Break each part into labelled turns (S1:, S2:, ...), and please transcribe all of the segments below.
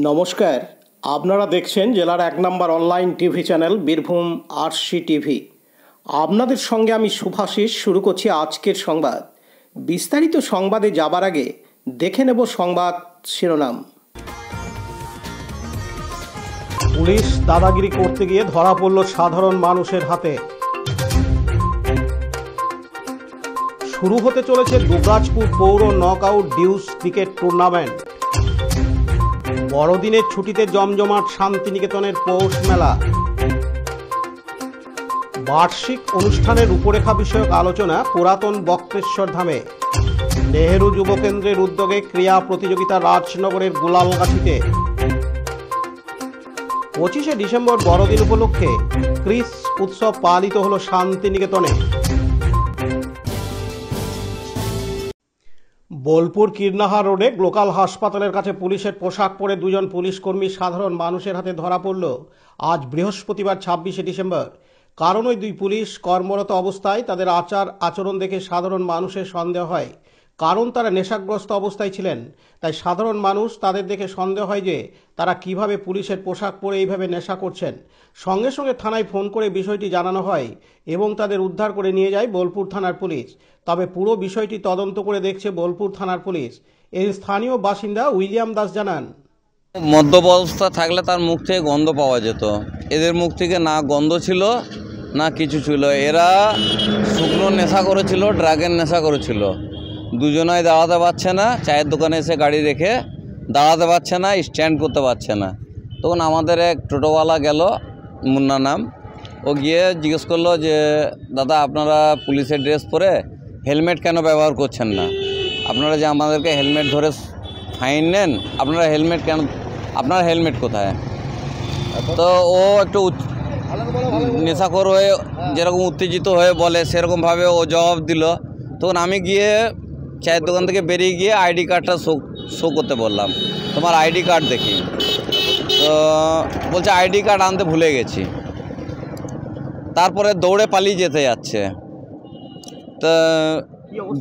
S1: নমস্কার, আপনারা দেখছেন জেলার 1 নম্বর online TV channel Birbhum RC TV. আপনাদের সঙ্গে আমি শুভাশিস। শুরু করছি আজকের সংবাদ। বিস্তারিত সংবাদে যাবার আগে দেখে নেব সংবাদ শিরোনাম। পুলিশ দাদাগিরি করতে গিয়ে ধরা পড়ল সাধারণ মানুষের হাতে। শুরু হতে চলেছে দুবরাজপুর পৌর নকআউট ডিউস ক্রিকেট টুর্নামেন্ট। বড়দিনের ছুটিতে জমজমাট শান্তিনিকেতনের পৌষ মেলা। বার্ষিক অনুষ্ঠানের রূপরেখা বিষয়ক আলোচনা পুরাতন বক্রেশ্বর ধামে। নেহেরু যুবকেন্দ্রের উদ্যোগে ক্রীড়া প্রতিযোগিতা রাজনগরের গোলালগাছিতে। 25শে ডিসেম্বর বড়দিন উপলক্ষে ক্রিস উৎসব পালিত হল শান্তিনিকেতনে। বোলপুর কীর্ণাহা রোডে লোকাল হাসপাতালের কাছে পুলিশের পোশাক পরে দুজন পুলিশকর্মী সাধারণ মানুষের হাতে ধরা পড়ল আজ বৃহস্পতিবার 26শে ডিসেম্বর। কারণ ওই দুই পুলিশ কর্মরত অবস্থায় তাদের আচরণ দেখে সাধারণ মানুষের সন্দেহ হয়। কারণ তারা নেশাগ্রস্ত অবস্থায় ছিলেন, তাই সাধারণ মানুষ তাদের দেখে সন্দেহ হয় যে তারা কিভাবে পুলিশের পোশাক পরে এইভাবে নেশা করছেন। সঙ্গে সঙ্গে থানায় ফোন করে বিষয়টি জানানো হয় এবং তাদের উদ্ধার করে নিয়ে যায় বোলপুর থানার পুলিশ। তবে পুরো বিষয়টি তদন্ত করে দেখছে বোলপুর থানার পুলিশ। এর স্থানীয় বাসিন্দা উইলিয়াম দাস জানান,
S2: মদ্যপ অবস্থা থাকলে তার মুখ থেকে গন্ধ পাওয়া যেত। এদের মুখ থেকে না গন্ধ ছিল না কিছু ছিল। এরা শুকনো নেশা করেছিল, ড্রাগের নেশা করেছিল। দুজনাই দাঁড়াতে পারছে না, চায়ের দোকানে এসে গাড়ি রেখে দাঁড়াতে পারছে না, স্ট্যান্ড করতে পারছে না। তখন আমাদের এক টোটোওয়ালা গেল, মুন্না নাম, ও গিয়ে জিজ্ঞেস করলো যে দাদা আপনারা পুলিশের ড্রেস পরে হেলমেট কেন ব্যবহার করছেন না? আপনারা যে আমাদেরকে হেলমেট ধরে ফাইন নেন, আপনারা হেলমেট কেন, আপনার হেলমেট কোথায়? তো ও একটু নেশাখোর হয়ে যেরকম উত্তেজিত হয়ে বলে সেরকমভাবে ও জবাব দিল। তখন আমি গিয়ে চায়ের দোকান থেকে বেরিয়ে গিয়ে আইডি কার্ডটা শো করতে বললাম, তোমার আইডি কার্ড দেখি। তো বলছে আইডি কার্ড আনতে ভুলে গেছি। তারপরে দৌড়ে পালিয়ে যেতে যাচ্ছে। তা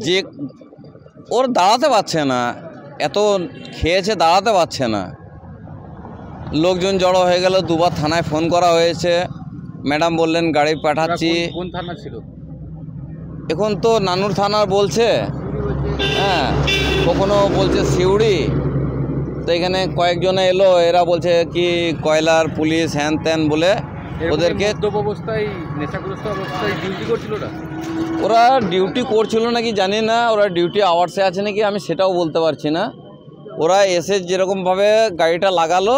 S2: যে ওর দাঁড়াতে পারছে না, এত খেয়েছে দাঁড়াতে পারছে না। লোকজন জড়ো হয়ে গেল, দুবার থানায় ফোন করা হয়েছে। ম্যাডাম বললেন গাড়ি পাঠাচ্ছি।
S3: কোন থানা ছিল?
S2: এখন তো নানুর থানার বলছে, হ্যাঁ, কখনো বলছে সিউড়ি। তো এখানে কয়েকজনে এলো, এরা বলছে কি কয়লার পুলিশ হ্যান ত্যান বলে ওদেরকে।
S3: অবস্থায় নেশাগ্রস্ত অবস্থায় ডিউটি করছিল না?
S2: ওরা ডিউটি করছিল নাকি জানি না, ওরা ডিউটি আওয়ার্সে আছে নাকি আমি সেটাও বলতে পারছি না। ওরা এসে যেরকমভাবে গাড়িটা লাগালো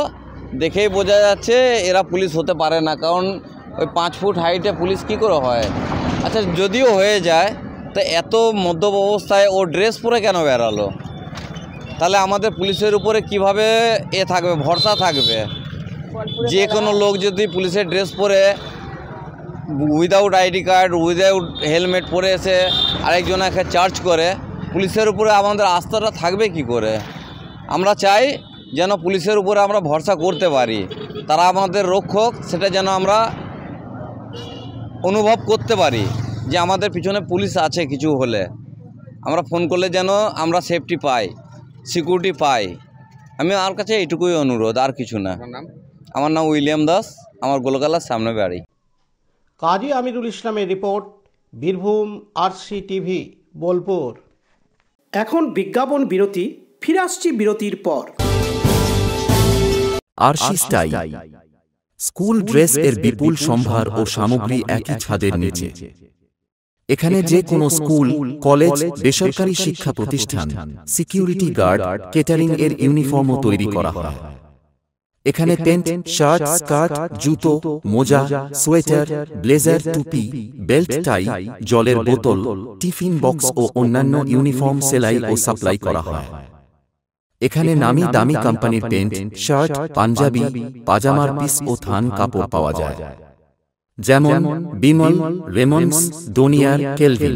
S2: দেখেই বোঝা যাচ্ছে এরা পুলিশ হতে পারে না। কারণ ওই 5 ফুট হাইটে পুলিশ কী করে হয়? আচ্ছা যদিও হয়ে যায় তো এত মদ্যপ অবস্থায় ও ড্রেস পরে কেন বেরালো? তাহলে আমাদের পুলিশের উপরে কিভাবে থাকবে, ভরসা থাকবে? যে কোনো লোক যদি পুলিশের ড্রেস পরে without ID card, without helmet পরে এসে আরেকজনকে চার্জ করে, পুলিশের উপরে আমাদের আস্থাটা থাকবে কি করে? আমরা চাই যেন পুলিশের উপরে আমরা ভরসা করতে পারি, তারা আমাদের রক্ষক, সেটা যেন আমরা অনুভব করতে পারি যে আমাদের পিছনে পুলিশ আছে। কিছু হলে আমরা ফোন করলে যেন আমরা সেফটি পাই, সিকিউরিটি পাই। আমি আমার কাছে এইটুকুই অনুরোধ, আর কিছু না। আমার নাম উইলিয়াম দাস, আমার গোলকালার সামনে বাড়ি।
S1: কাজী আমিরুল ইসলামের রিপোর্ট, বীরভূম আরসি টিভি, বোলপুর। এখন বিজ্ঞাপন বিরতি, ফিরে আসছি বিরতির পর।
S4: আরসি স্টাইল স্কুল ড্রেস এর বিপুল সম্ভার ও সামগ্রী একই ছাদের নিচে। এখানে যে কোনো স্কুল, কলেজ, বেসরকারি শিক্ষা প্রতিষ্ঠান, সিকিউরিটি গার্ড, কেটারিং এর ইউনিফর্মও তৈরি করা হয়। এখানে প্যান্ট, শার্ট, স্কার্ট, জুতো, মোজা, সোয়েটার, ব্লেজার, টুপি, বেল্ট, টাই, জলের বোতল, টিফিন বক্স ও অন্যান্য ইউনিফর্ম সেলাই ও সাপ্লাই করা হয়। এখানে নামি দামি কোম্পানির প্যান্ট, শার্ট, পাঞ্জাবি, পাজামার পিস ও থান কাপড় পাওয়া যায়, যেমন বিমল, রেমন্ডস, ডোনিয়ার, কেলভিন।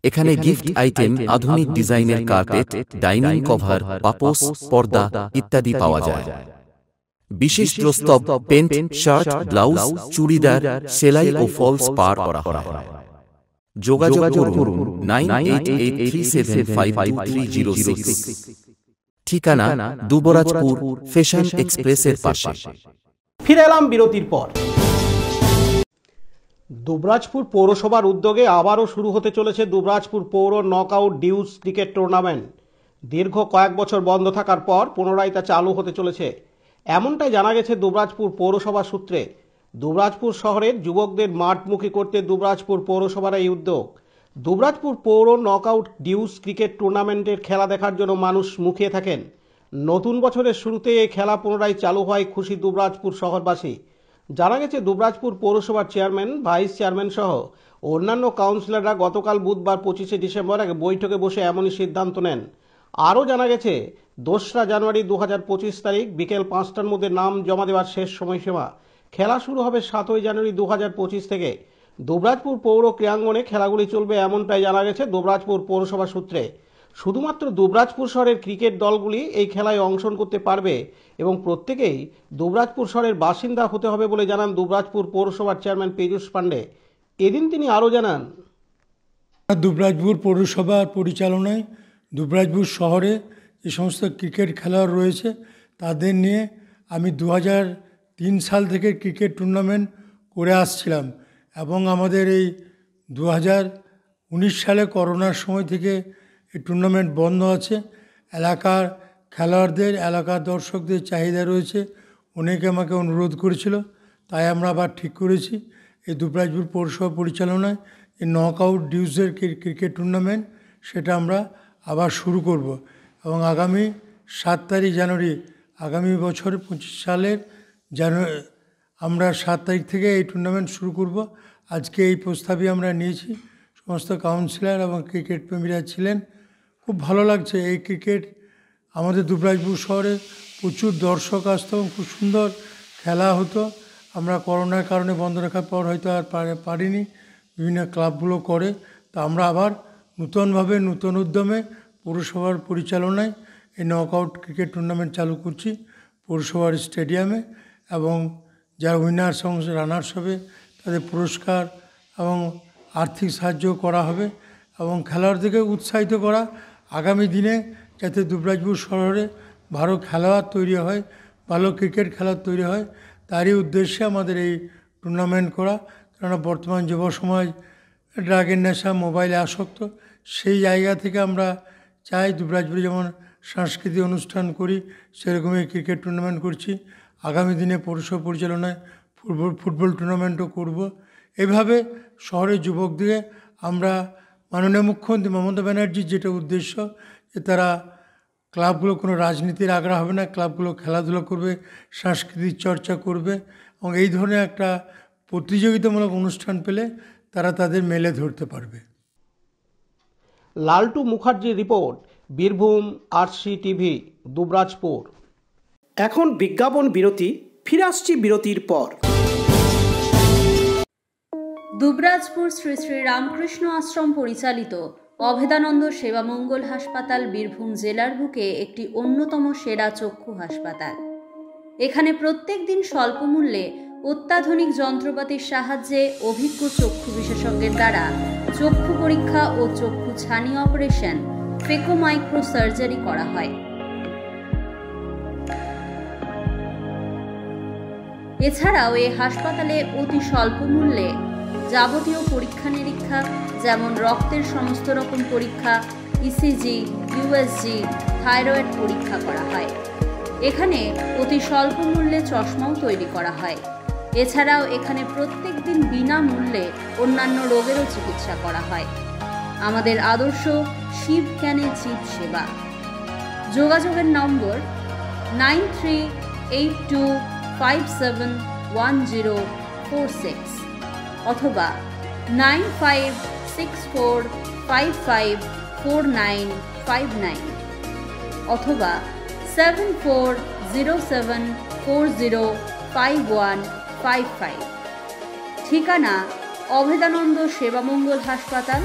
S4: এখানে গিফট আইটেম, আধুনিক ডিজাইনের কার্পেট, ডাইনিং কভার, পাপোশ, পর্দা ইত্যাদি পাওয়া যায়। বিশেষ প্রস্তাব, প্যান্ট, শার্ট, ব্লাউজ, চুড়িদার, সেলাই ও ফলস পার করা হয়। যোগাযোগ করুন 9883752306। ঠিকানা দুবরাজপুর ফ্যাশন এক্সপ্রেসের পাশে।
S1: ফিরে এলাম বিরতির পর। দুবরাজপুর পৌরসভার উদ্যোগে আবারও শুরু হতে চলেছে দুবরাজপুর পৌর নকআউট ডিউস ক্রিকেট টুর্নামেন্ট। দীর্ঘ কয়েক বছর বন্ধ থাকার পর পুনরায় তা চালু হতে চলেছে, এমনটাই জানা গেছে দুবরাজপুর পৌরসভা সূত্রে। দুবরাজপুর শহরের যুবকদের মাঠমুখী করতে দুবরাজপুর পৌরসভার এই উদ্যোগ। দুবরাজপুর পৌর নকআউট ডিউস ক্রিকেট টুর্নামেন্টের খেলা দেখার জন্য মানুষ মুখিয়ে থাকেন। নতুন বছরের শুরুতে এই খেলা পুনরায় চালু হয় খুশি দুবরাজপুর শহরবাসী। জানা গেছে দুবরাজপুর পৌরসভার চেয়ারম্যান, ভাইস চেয়ারম্যান সহ অন্যান্য কাউন্সিলররা গতকাল বুধবার 25শে ডিসেম্বর এক বৈঠকে বসে এমনই সিদ্ধান্ত নেন। আরও জানা গেছে 2রা জানুয়ারি 2025 তারিখ বিকেল 5টার মধ্যে নাম জমা দেওয়ার শেষ সময়সীমা। খেলা শুরু হবে 7ই জানুয়ারি 2025 থেকে। দুবরাজপুর পৌর ক্রীড়াঙ্গনে খেলাগুলি চলবে, এমনটাই জানা গেছে দুবরাজপুর পৌরসভা সূত্রে। শুধুমাত্র দুবরাজপুর শহরের ক্রিকেট দলগুলি এই খেলায় অংশগ্রহণ করতে পারবে এবং প্রত্যেকেই দুবরাজপুর শহরের বাসিন্দা হতে হবে বলে জানান দুবরাজপুর পৌরসভার চেয়ারম্যান পীযূষ পাণ্ডে। এদিন তিনি আরও জানান,
S5: দুবরাজপুর পৌরসভার পরিচালনায় দুবরাজপুর শহরে যে সমস্ত ক্রিকেট খেলোয়াড় রয়েছে তাদের নিয়ে আমি 2003 সাল থেকে ক্রিকেট টুর্নামেন্ট করে আসছিলাম এবং আমাদের এই 2019 সালে করোনার সময় থেকে এই টুর্নামেন্ট বন্ধ আছে। এলাকার খেলোয়াড়দের, এলাকার দর্শকদের চাহিদা রয়েছে, অনেকে আমাকে অনুরোধ করেছিল, তাই আমরা আবার ঠিক করেছি এই দুবরাজপুর পৌরসভা পরিচালনায় এই নকআউট ডিউসের ক্রিকেট টুর্নামেন্ট সেটা আমরা আবার শুরু করব এবং আগামী 7 জানুয়ারি আগামী বছর 25 সালের জানুয়ারি আমরা 7 তারিখ থেকে এই টুর্নামেন্ট শুরু করব। আজকে এই প্রস্তাবই আমরা নিয়েছি, সমস্ত কাউন্সিলর এবং ক্রিকেট প্রেমীরা ছিলেন। খুব ভালো লাগছে এই ক্রিকেট আমাদের দুবরাজপুর শহরে প্রচুর দর্শক আসতো এবং খুব সুন্দর খেলা হতো। আমরা করোনার কারণে বন্ধ রাখার পর হয়তো আর পারিনি, বিভিন্ন ক্লাবগুলো করে, তা আমরা আবার নূতনভাবে নূতন উদ্যমে পৌরসভার পরিচালনায় এই নকআউট ক্রিকেট টুর্নামেন্ট চালু করছি পৌরসভার স্টেডিয়ামে এবং যারা উইনার্স এবং রানার্স হবে তাদের পুরস্কার এবং আর্থিক সাহায্য করা হবে এবং খেলোয়াড়দেরকে উৎসাহিত করা, আগামী দিনে যাতে দুবরাজপুর শহরে ভালো খেলোয়াড় তৈরি হয়, ভালো ক্রিকেট খেলোয়াড় তৈরি হয়, তারই উদ্দেশ্যে আমাদের এই টুর্নামেন্ট করা। কেননা বর্তমান যুব সমাজ ড্রাগের নেশা, মোবাইলে আসক্ত, সেই জায়গা থেকে আমরা চাই দুবরাজপুরে যেমন সাংস্কৃতিক অনুষ্ঠান করি সেরকমই ক্রিকেট টুর্নামেন্ট করছি। আগামী দিনে পৌরসভা পরিচালনায় ফুটবল টুর্নামেন্টও করব। এভাবে শহরের যুবকদের আমরা মাননীয় মুখ্যমন্ত্রী মমতা ব্যানার্জির যেটা উদ্দেশ্য যে তারা ক্লাবগুলো কোনো রাজনীতির আগ্রহ হবে না, ক্লাবগুলো খেলাধুলা করবে, সাংস্কৃতিক চর্চা করবে এবং এই ধরনের একটা প্রতিযোগিতামূলক অনুষ্ঠান পেলে তারা তাদের মেলে ধরতে পারবে।
S1: লালটু মুখার্জির report, Birbhum RC TV, Dubrajpur.
S6: এখন বিজ্ঞাপন বিরতি, ফিরে আসছি বিরতির পর।
S7: দুবরাজপুর শ্রী শ্রী রামকৃষ্ণ আশ্রম পরিচালিত অভেদানন্দ সেবামঙ্গল হাসপাতাল বীরভূম জেলার বুকে একটি অন্যতম সেরা চক্ষু হাসপাতাল। এখানে প্রত্যেক দিন স্বল্প মূল্যে অত্যাধুনিক যন্ত্রপাতির সাহায্যে অভিজ্ঞ চক্ষু বিশেষজ্ঞের দ্বারা চক্ষু পরীক্ষা ও চক্ষু ছানি অপারেশন, ফেকো মাইক্রো সার্জারি করা হয়। এছাড়াও এই হাসপাতালে অতি স্বল্প মূল্যে যাবতীয় পরীক্ষা নিরীক্ষা যেমন রক্তের সমস্ত রকম পরীক্ষা, ইসিজি, ইউএসজি, থাইরয়েড পরীক্ষা করা হয়। এখানে অতি স্বল্প মূল্যে চশমাও তৈরি করা হয়। এছাড়াও এখানে প্রত্যেক দিন বিনামূল্যে অন্যান্য রোগেরও চিকিৎসা করা হয়। আমাদের আদর্শ শিব জ্ঞানে জীব সেবা। যোগাযোগের নম্বর 9382571046 অথবা 9564554959 অথবা 7407405155। ঠিকানা অভেদানন্দ সেবামঙ্গল হাসপাতাল,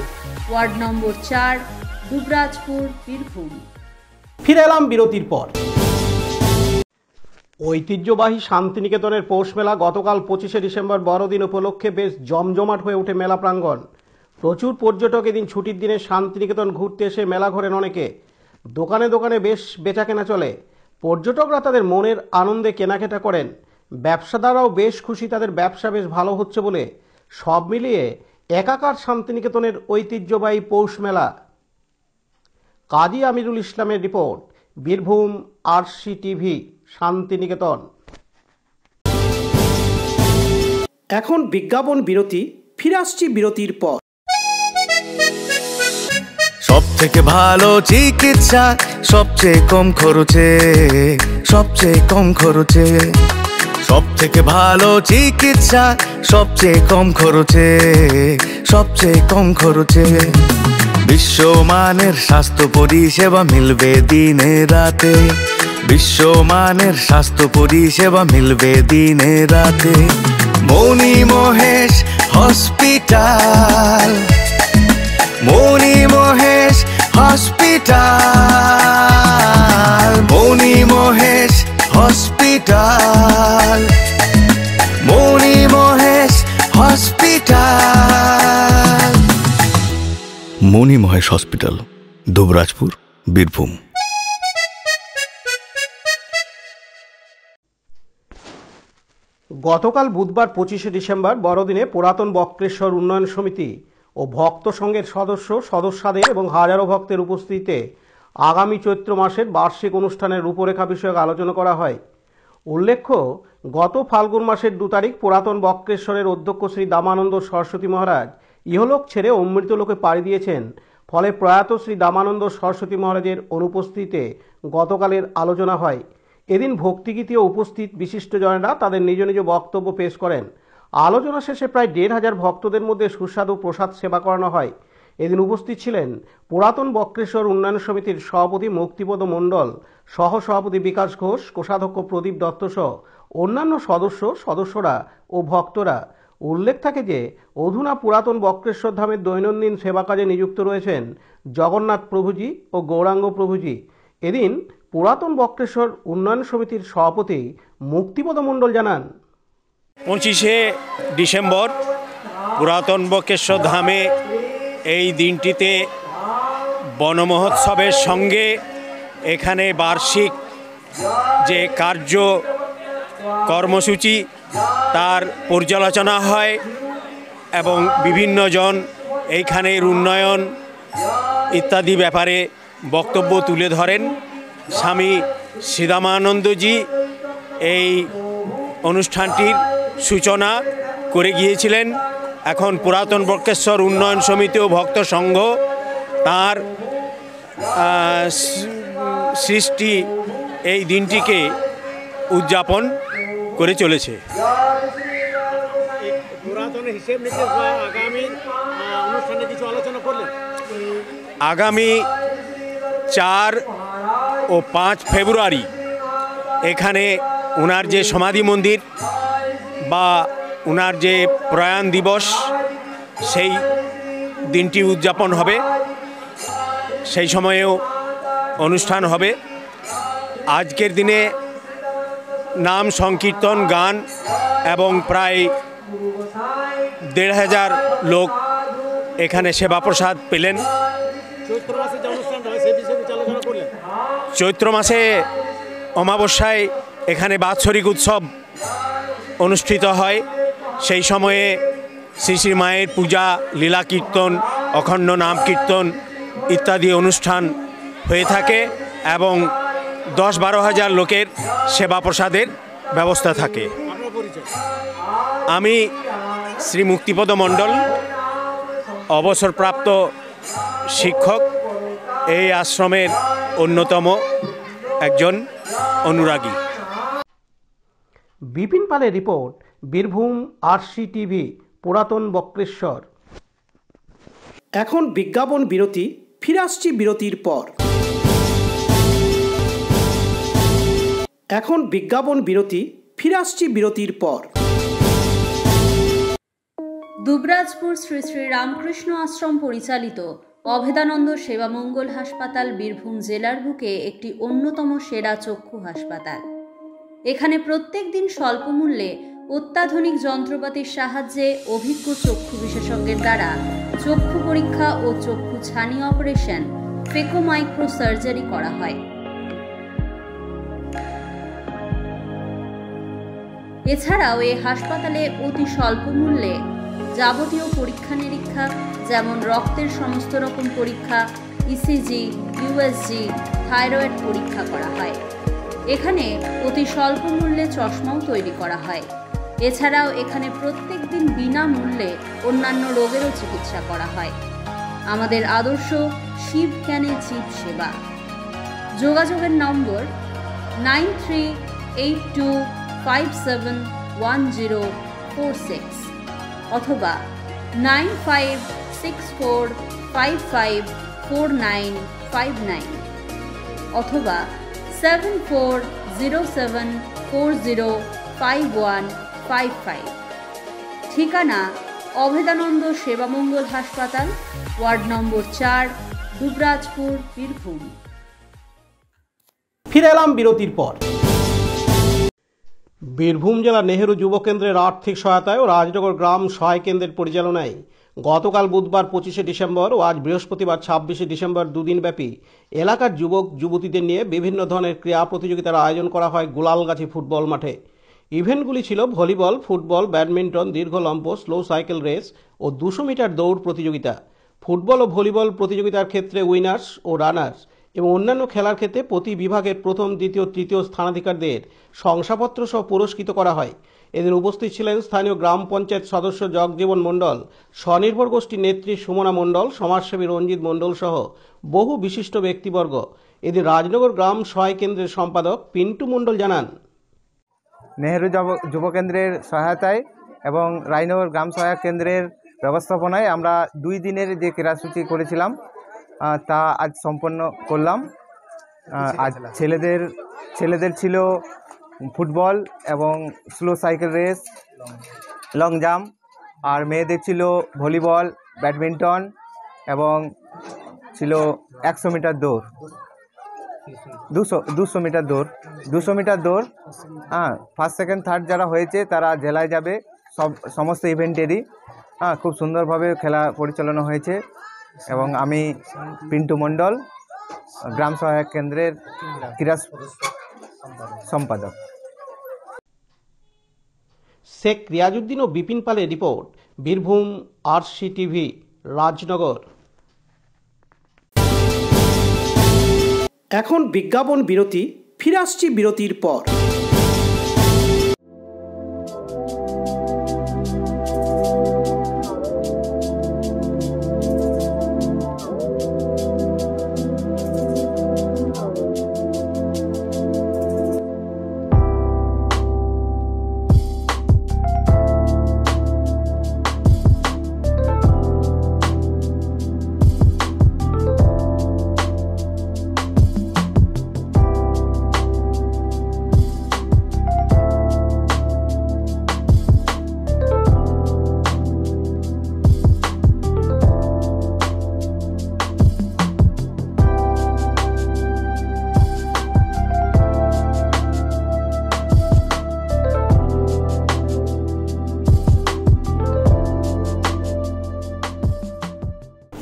S7: ওয়ার্ড নম্বর 4, দুবরাজপুর, বীরভূম।
S1: ফিরে এলাম বিরতির পর। ঐতিহ্যবাহী শান্তিনিকেতনের পৌষ মেলা গতকাল 25শে ডিসেম্বর বড়দিন উপলক্ষে বেশ জমজমাট হয়ে ওঠে মেলা প্রাঙ্গণ। প্রচুর পর্যটক এদিন ছুটির দিনে শান্তিনিকেতন ঘুরতে এসে মেলা ঘোরেন অনেকে। দোকানে দোকানে বেশ বেচাকেনা চলে। পর্যটকরা তাদের মনের আনন্দে কেনাকাটা করেন। ব্যবসাদাররাও বেশ খুশি, তাদের ব্যবসা বেশ ভালো হচ্ছে বলে। সব মিলিয়ে একাকার শান্তিনিকেতনের ঐতিহ্যবাহী পৌষ মেলা। কাজী আমিরুল ইসলামের রিপোর্ট, বীরভূম RCTV, শান্তিনিকেতন।
S6: এখন বিজ্ঞাপন বিরতি, ফিরে আসছি বিরতির পর।
S8: সব থেকে ভালো চিকিৎসা সবচেয়ে কম খরচে, সবচেয়ে কম খরচে। সব থেকে ভালো চিকিৎসা সবচেয়ে কম খরচে, সবচেয়ে কম খরচে। বিশ্বমানের স্বাস্থ্য পরিষেবা মিলবে দিনে রাতে, বিশ্বমানের স্বাস্থ্য পরিষেবা মিলবে দিনে রাতে। মণি মহেশ হসপিটাল, মণি মহেশ হসপিটাল, মণি মহেশ হসপিটাল, মণি মহেশ হসপিটাল। মণি মহেশ হসপিটাল, দুবরাজপুর, বীরভূম।
S1: গতকাল বুধবার 25শে ডিসেম্বর বড়দিনে পুরাতন বক্রেশ্বর উন্নয়ন সমিতি ও ভক্ত সংঘের সদস্যদের এবং হাজারো ভক্তের উপস্থিতিতে আগামী চৈত্র মাসের বার্ষিক অনুষ্ঠানের রূপরেখা বিষয়ক আলোচনা করা হয়। উল্লেখ্য, গত ফাল্গুন মাসের 2 তারিখ পুরাতন বক্রেশ্বরের অধ্যক্ষ শ্রী দামানন্দ সরস্বতী মহারাজ ইহলোক ছেড়ে অমৃতলোকে পাড়ি দিয়েছেন। ফলে প্রয়াত শ্রী দামানন্দ সরস্বতী মহারাজের অনুপস্থিতিতে গতকালের আলোচনা হয়। এদিন ভক্তিগীতি ও উপস্থিত বিশিষ্টজনেরা তাদের নিজ নিজ বক্তব্য পেশ করেন। আলোচনা শেষে প্রায় 1,500 ভক্তদের মধ্যে সুস্বাদু প্রসাদ সেবা করানো হয়। এদিন উপস্থিত ছিলেন পুরাতন বক্রেশ্বর উন্নয়ন সমিতির সভাপতি মুক্তিপদ মণ্ডল, সহ সভাপতি বিকাশ ঘোষ, কোষাধ্যক্ষ প্রদীপ দত্ত সহ অন্যান্য সদস্যরা ও ভক্তরা। উল্লেখ থাকে যে অধুনা পুরাতন বক্রেশ্বর ধামের দৈনন্দিন সেবা কাজে নিযুক্ত রয়েছেন জগন্নাথ প্রভুজি ও গৌরাঙ্গ প্রভুজি। এদিন পুরাতন বক্রেশ্বর উন্নয়ন সমিতির সভাপতি মুক্তিপদ মণ্ডল জানান,
S9: 25শে ডিসেম্বর পুরাতন বক্রেশ্বর ধামে এই দিনটিতে বনমহোৎসবের সঙ্গে এখানে বার্ষিক যে কর্মসূচি তার পর্যালোচনা হয় এবং বিভিন্ন জন এইখানের উন্নয়ন ইত্যাদি ব্যাপারে বক্তব্য তুলে ধরেন। স্বামী শ্রীদামানন্দজি এই অনুষ্ঠানটির সূচনা করে গিয়েছিলেন। এখন পুরাতন বক্রেশ্বর উন্নয়ন সমিতি ও ভক্ত সংঘ তার সৃষ্টি এই দিনটিকে উদযাপন করে চলেছে। আগামী 4 ও 5 ফেব্রুয়ারি এখানে ওনার যে সমাধি মন্দির বা ওনার যে প্রয়াণ দিবস সেই দিনটি উদযাপন হবে, সেই সময়েও অনুষ্ঠান হবে। আজকের দিনে নাম সংকীর্তন, গান এবং প্রায় 1,500 লোক এখানে সেবা প্রসাদ পেলেন। চৈত্র মাসে অমাবস্যায় এখানে বাৎসরিক উৎসব অনুষ্ঠিত হয়। সেই সময়ে শ্রী শ্রী মায়ের পূজা, লীলা কীর্তন, অখণ্ড নাম কীর্তন ইত্যাদি অনুষ্ঠান হয়ে থাকে এবং 10-12 হাজার লোকের সেবা প্রসাদের ব্যবস্থা থাকে। আমি শ্রী মুক্তিপদ মণ্ডল, অবসরপ্রাপ্ত শিক্ষক, এই আশ্রমের অন্যতম একজন অনুরাগী।
S1: বিপিন পালের রিপোর্ট, বীরভূম RCTV, পুরাতন বক্রেশ্বর।
S6: এখন বিজ্ঞাপন বিরতি, ফিরে আসছি বিরতির পর। এখন বিজ্ঞাপন বিরতি, ফিরে আসছি বিরতির পর।
S7: দুবরাজপুর শ্রী শ্রী রামকৃষ্ণ আশ্রম পরিচালিত অভেদানন্দ সেবামঙ্গল হাসপাতাল বীরভূম জেলার বুকে একটি অন্যতম সেরা চক্ষু হাসপাতাল। এখানে প্রত্যেক দিন স্বল্প মূল্যে অত্যাধুনিক যন্ত্রপাতির সাহায্যে অভিজ্ঞ চক্ষু বিশেষজ্ঞের দ্বারা চক্ষু পরীক্ষা ও চক্ষু ছানি অপারেশন ফেকোমাইক্রো সার্জারি করা হয়। এছাড়াও এই হাসপাতালে অতি স্বল্প মূল্যে যাবতীয় পরীক্ষা নিরীক্ষা যেমন রক্তের সমস্ত রকম পরীক্ষা, ইসিজি, ইউএসজি, থাইরয়েড পরীক্ষা করা হয়। এখানে অতি স্বল্প মূল্যে চশমাও তৈরি করা হয়। এছাড়াও এখানে প্রত্যেক দিন বিনামূল্যে অন্যান্য রোগেরও চিকিৎসা করা হয়। আমাদের আদর্শ শিব জ্ঞানে জীব সেবা। যোগাযোগের নম্বর 9382571046 অথবা 9564554959 অথবা 7407405155। ঠিকানা অভেদানন্দ সেবামঙ্গল হাসপাতাল, ওয়ার্ড নম্বর 4, দুবরাজপুর, বীরভূম।
S1: ফিরে এলাম বিরতির পর। বীরভূম জেলা নেহেরু যুব কেন্দ্রের আর্থিক সহায়তায় ও রাজনগর গ্রাম সহায় কেন্দ্রের পরিচালনায় গতকাল বুধবার 25শে ডিসেম্বর ও আজ বৃহস্পতিবার 26শে ডিসেম্বর দুদিনব্যাপী এলাকার যুবক যুবতীদের নিয়ে বিভিন্ন ধরনের ক্রীড়া প্রতিযোগিতার আয়োজন করা হয় গোলালগাছি ফুটবল মাঠে। ইভেন্টগুলি ছিল ভলিবল, ফুটবল, ব্যাডমিন্টন, দীর্ঘ লম্ব, স্লো সাইকেল রেস ও 200 মিটার দৌড় প্রতিযোগিতা। ফুটবল ও ভলিবল প্রতিযোগিতার ক্ষেত্রে উইনার্স ও রানার্স এবং অন্যান্য খেলার ক্ষেত্রে প্রতি বিভাগের প্রথম, দ্বিতীয়, তৃতীয় স্থানাধিকারদের শংসাপত্র সহ পুরস্কৃত করা হয়। এদিন উপস্থিত ছিলেন স্থানীয় গ্রাম পঞ্চায়েত সদস্য জগজীবন মণ্ডল, স্বনির্ভর গোষ্ঠীর নেত্রী সুমনা মণ্ডল, সমাজসেবী রঞ্জিত মণ্ডল সহ বহু বিশিষ্ট ব্যক্তিবর্গ। এদিন রাজনগর গ্রাম সহায় কেন্দ্রের সম্পাদক পিন্টু মণ্ডল জানান,
S10: নেহেরু যুব কেন্দ্রের সহায়তায় এবং রায়নগর গ্রাম সহায়ক কেন্দ্রের ব্যবস্থাপনায় আমরা 2 দিনের যে ক্রীড়াসূচি করেছিলাম তা আজ সম্পন্ন করলাম। আজ ছেলেদের ছিল ফুটবল এবং slow cycle race, long jump, আর মেয়েদের ছিল ভলিবল, ব্যাডমিন্টন এবং ছিল 100 মিটার দৌড়, 200 মিটার দৌড়, 200 মিটার দৌড়। ফার্স্ট, সেকেন্ড, থার্ড যারা হয়েছে তারা জেলায় যাবে সমস্ত ইভেন্টেরই। খুব সুন্দরভাবে খেলা পরিচালনা হয়েছে এবং আমি পিন্টু মণ্ডল, গ্রাম সহায়ক কেন্দ্রের ক্রীড়া সম্পাদক।
S1: শেখ রিয়াজউদ্দিন ও বিপিন পালের রিপোর্ট, বীরভূম RCTV, রাজনগর।
S6: এখন বিজ্ঞাপন বিরতি, ফিরে আসছি বিরতির পর।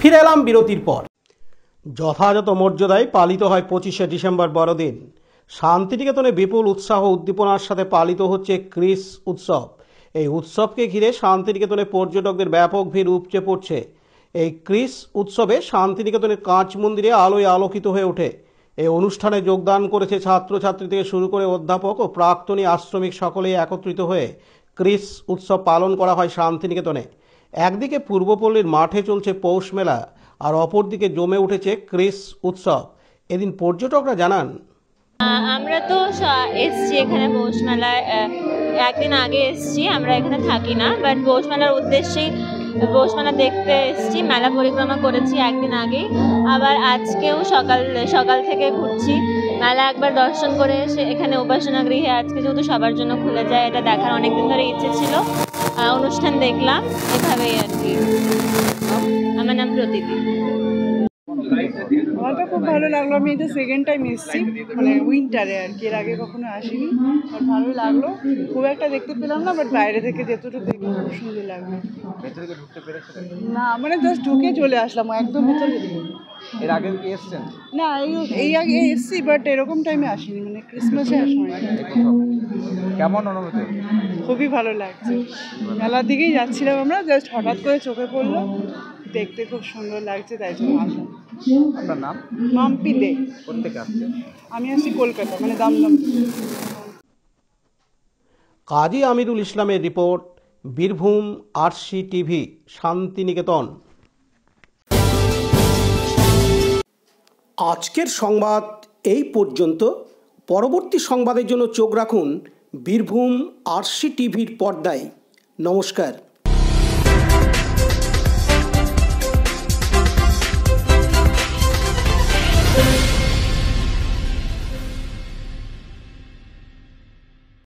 S1: ফিরে এলাম বিরতির পর। যথাযথ মর্যাদায় পালিত হয় 25শে ডিসেম্বর বড়দিন। শান্তিনিকেতনে বিপুল উৎসাহ উদ্দীপনার সাথে পালিত হচ্ছে ক্রিস উৎসব। এই উৎসবকে ঘিরে শান্তিনিকেতনে পর্যটকদের ব্যাপক ভিড় উপচে পড়ছে। এই ক্রিস উৎসবে শান্তিনিকেতনের কাঁচ মন্দিরে আলোয় আলোকিত হয়ে ওঠে। এই অনুষ্ঠানে যোগদান করেছে ছাত্রছাত্রী থেকে শুরু করে অধ্যাপক ও প্রাক্তনী আশ্রমিক সকলেই একত্রিত হয়ে ক্রিস উৎসব পালন করা হয় শান্তিনিকেতনে। একদিকে পূর্বপল্লীর মাঠে চলছে পৌষ মেলা, আর অপরদিকে জমে উঠেছে ক্রিস উৎসব। এদিন পর্যটকরা জানান,
S11: আমরা তো এসছি এখানে পৌষ মেলায়, একদিন আগে এসছি, আমরা এখানে থাকি না, বাট পৌষ মেলার উদ্দেশ্যেই পৌষ মেলা দেখতে এসছি। মেলা পরিক্রমা করেছি একদিন আগেই, আবার আজকেও সকাল থেকে ঘুরছি। মেলা একবার দর্শন করে এসে এখানে উপাসনা গৃহে আজকে যেহেতু সবার জন্য খুলে যায়, এটা দেখার অনেকদিন ধরে ইচ্ছে ছিল, অনুষ্ঠান দেখলাম, এভাবেই আর কি। আমার নাম প্রতীতি।
S12: আমার তো খুব ভালো লাগলো। আমি এটা সেকেন্ড টাইম এসেছি, মানে উইন্টারে আর কি, এর আগে কখনো আসিনি। আর ভালো লাগলো, খুব একটা দেখতে পেলাম না, বাট বাইরে থেকে যেতটুকু দেখলাম খুব সুন্দর লাগলো। না মানে জাস্ট ঢুকে চলে আসলাম, একদম ভেতরে।
S3: এর আগে কি এসেছেন?
S12: না এই আগে এসেছি, বাট এরকম টাইমে আসিনি, মানে ক্রিসমাসে আসিনি।
S3: কেমন অনুভূতি?
S12: খুবই ভালো লাগছে। মেলার দিকেই যাচ্ছিলাম আমরা, জাস্ট হঠাৎ করে চোখে পড়লো, দেখতে খুব সুন্দর লাগছে, তাই জন্য আসলাম।
S3: আপনার নাম?
S12: মাম্পি দে।
S3: কোথেকে আসছেন?
S12: আমি আসছি কলকাতা, মানে দমদম।
S1: কাজী আমিরুল ইসলামের রিপোর্ট, বীরভূম আরসি টিভি, শান্তিনিকেতন।
S6: আজকের সংবাদ এই পর্যন্ত। পরবর্তী সংবাদের জন্য চোখ রাখুন বীরভূম আরসি টিভির পর্দায়। নমস্কার।